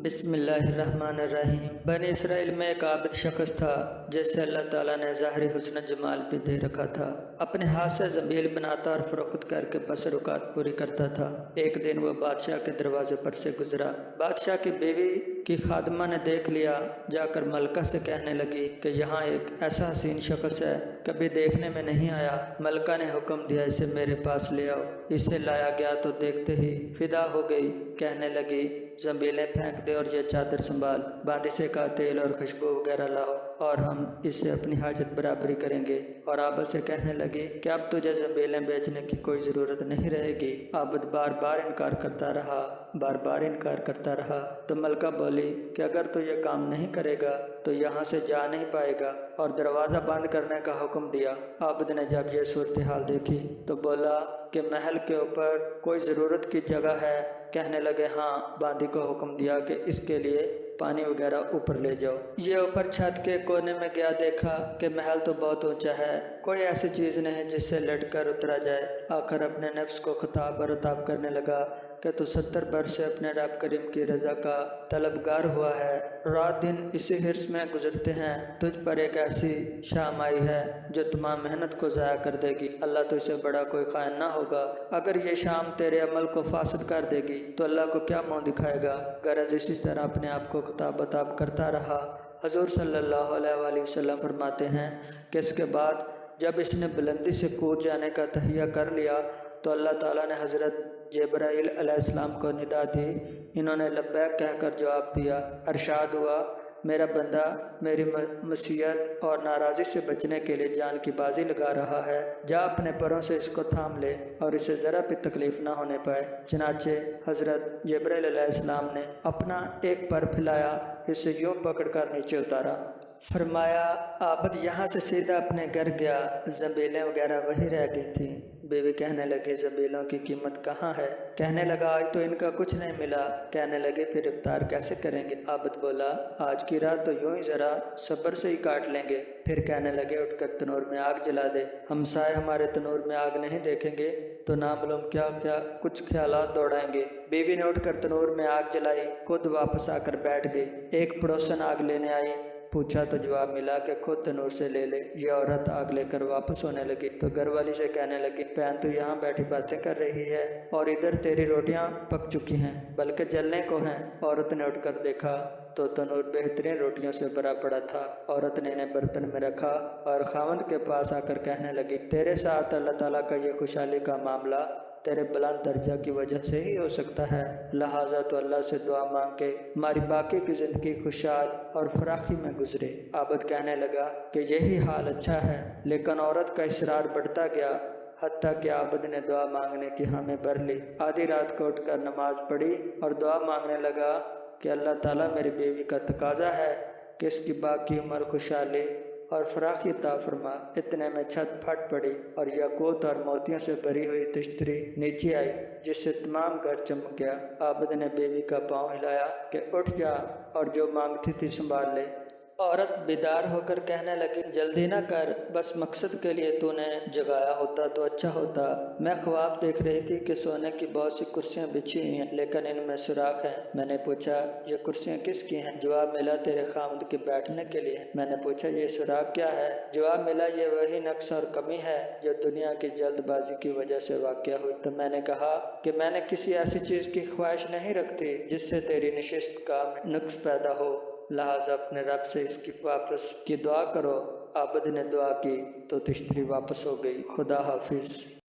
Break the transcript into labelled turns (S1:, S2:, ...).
S1: بسم اللہ الرحمن الرحیم۔ بنی اسرائیل میں ایک عابد شخص تھا جیسے اللہ تعالیٰ نے ظاہری حسن جمال پہ دے رکھا تھا۔ اپنے ہاتھ سے زنبیل بناتا اور فروخت کر کے بس اوقات پوری کرتا تھا۔ ایک دن وہ بادشاہ کے دروازے پر سے گزرا۔ بادشاہ کی بیوی کی خادمہ نے دیکھ لیا، جا کر ملکہ سے کہنے لگی کہ یہاں ایک ایسا حسین شخص ہے، کبھی دیکھنے میں نہیں آیا۔ ملکہ نے حکم دیا اسے میرے پاس لے آؤ۔ اسے لایا گیا تو دیکھتے ہی فدا ہو گئی۔ کہنے لگی زنبیلیں پھینک دے اور یہ چادر سنبھال، باندی سے کا تیل اور خوشبو وغیرہ لاؤ اور ہم اس سے اپنی حاجت برابری کریں گے۔ اور عابد سے کہنے لگی کہ اب تجھے زنبیلیں بیچنے کی کوئی ضرورت نہیں رہے گی۔ عابد بار بار انکار کرتا رہا تو ملکہ بولی کہ اگر تو یہ کام نہیں کرے گا تو یہاں سے جا نہیں پائے گا، اور دروازہ بند کرنے کا حکم دیا۔ عابد نے جب یہ صورتحال دیکھی تو بولا کہ محل کے اوپر کوئی ضرورت کی جگہ ہے؟ کہنے لگے ہاں۔ باندی کو حکم دیا کہ اس کے لیے پانی وغیرہ اوپر لے جاؤ۔ یہ اوپر چھت کے کونے میں گیا، دیکھا کہ محل تو بہت اونچا ہے، کوئی ایسی چیز نہیں جس سے لٹ کر اترا جائے۔ آخر اپنے نفس کو خطاب اور عتاب کرنے لگا کہ تو 70 برس سے اپنے رب کریم کی رضا کا طلبگار ہوا ہے، رات دن اسی حرص میں گزرتے ہیں، تجھ پر ایک ایسی شام آئی ہے جو تمام محنت کو ضائع کر دے گی۔ اللہ تو اسے بڑا کوئی خائن نہ ہوگا۔ اگر یہ شام تیرے عمل کو فاسد کر دے گی تو اللہ کو کیا منہ دکھائے گا؟ غرض اسی طرح اپنے آپ کو خطاب عتاب کرتا رہا۔ حضور صلی اللہ علیہ وآلہ وسلم فرماتے ہیں کہ اس کے بعد جب اس نے بلندی سے کود جانے کا تہیہ کر لیا تو اللہ تعالیٰ نے حضرت جبرائیل علیہ السلام کو ندا دی۔ انہوں نے لبیک کہہ کر جواب دیا۔ ارشاد ہوا، میرا بندہ میری معصیت اور ناراضی سے بچنے کے لیے جان کی بازی لگا رہا ہے، جا اپنے پروں سے اس کو تھام لے اور اسے ذرا بھی تکلیف نہ ہونے پائے۔ چنانچہ حضرت جبرائیل علیہ السلام نے اپنا ایک پر پھیلایا، اسے یوں پکڑ کر نیچے اتارا۔ فرمایا عابد یہاں سے سیدھا اپنے گھر گیا، زنبیلیں وغیرہ وہی رہ گئی تھیں۔ بیوی کہنے لگی زنبیلوں کی قیمت کہاں ہے؟ کہنے لگا آج تو ان کا کچھ نہیں ملا۔ کہنے لگے پھر افطار کیسے کریں گے؟ عابد بولا آج کی رات تو یوں ہی ذرا صبر سے ہی کاٹ لیں گے۔ پھر کہنے لگے اٹھ کر تنور میں آگ جلا دے، ہمسائے ہمارے تنور میں آگ نہیں دیکھیں گے تو نامعلوم کیا کچھ خیالات دوڑائیں گے۔ بیوی نے اٹھ کر تنور میں آگ جلائی، خود واپس آ کر بیٹھ گئی۔ ایک پڑوسن آگ لینے آئی، پوچھا تو جواب ملا کہ خود تنور سے لے لے۔ یہ عورت آگ لے کر واپس ہونے لگی تو گھر والی سے کہنے لگی بہن تو یہاں بیٹھی باتیں کر رہی ہے اور ادھر تیری روٹیاں پک چکی ہیں بلکہ جلنے کو ہیں۔ عورت نے اٹھ کر دیکھا تو تنور بہترین روٹیوں سے بھرا پڑا تھا۔ عورت نے انہیں برتن میں رکھا اور خاوند کے پاس آ کر کہنے لگی تیرے ساتھ اللہ تعالیٰ کا یہ خوشحالی کا معاملہ تیرے بلند درجہ کی وجہ سے ہی ہو سکتا ہے، لہٰذا تو اللہ سے دعا مانگ کے ہماری باقی کی زندگی خوشحال اور فراخی میں گزرے۔ عابد کہنے لگا کہ یہی حال اچھا ہے، لیکن عورت کا اصرار بڑھتا گیا، حتیٰ کہ عابد نے دعا مانگنے کی حامی بھر لی۔ آدھی رات کو اٹھ کر نماز پڑھی اور دعا مانگنے لگا کہ اللہ تعالیٰ میری بیوی کا تقاضا ہے کہ اس کی باقی عمر خوشحالی اور فراخی عطا فرما۔ اتنے میں چھت پھٹ پڑی اور یاقوت اور موتیوں سے بھری ہوئی تشتری نیچے آئی جس سے تمام گھر چمک گیا۔ عابد نے بیوی کا پاؤں ہلایا کہ اٹھ جا اور جو مانگتی تھی سنبھال لے۔ عورت بیدار ہو کر کہنے لگی جلدی نہ کر، بس مقصد کے لیے تو نے جگایا ہوتا تو اچھا ہوتا۔ میں خواب دیکھ رہی تھی کہ سونے کی بہت سی کرسیاں بچھی ہوئی ہیں لیکن ان میں سوراخ ہیں۔ میں نے پوچھا یہ کرسیاں کس کی ہیں؟ جواب ملا تیرے خاوند کے بیٹھنے کے لیے۔ میں نے پوچھا یہ سوراخ کیا ہے؟ جواب ملا یہ وہی نقص اور کمی ہے جو دنیا کی جلد بازی کی وجہ سے واقع ہوئی۔ تو میں نے کہا کہ میں نے کسی ایسی چیز کی خواہش نہیں رکھتی جس سے تیری نشست کا نقص پیدا ہو، لہٰذا اپنے رب سے اس کی واپس کی دعا کرو۔ عابد نے دعا کی تو تشتری واپس ہو گئی۔ خدا حافظ۔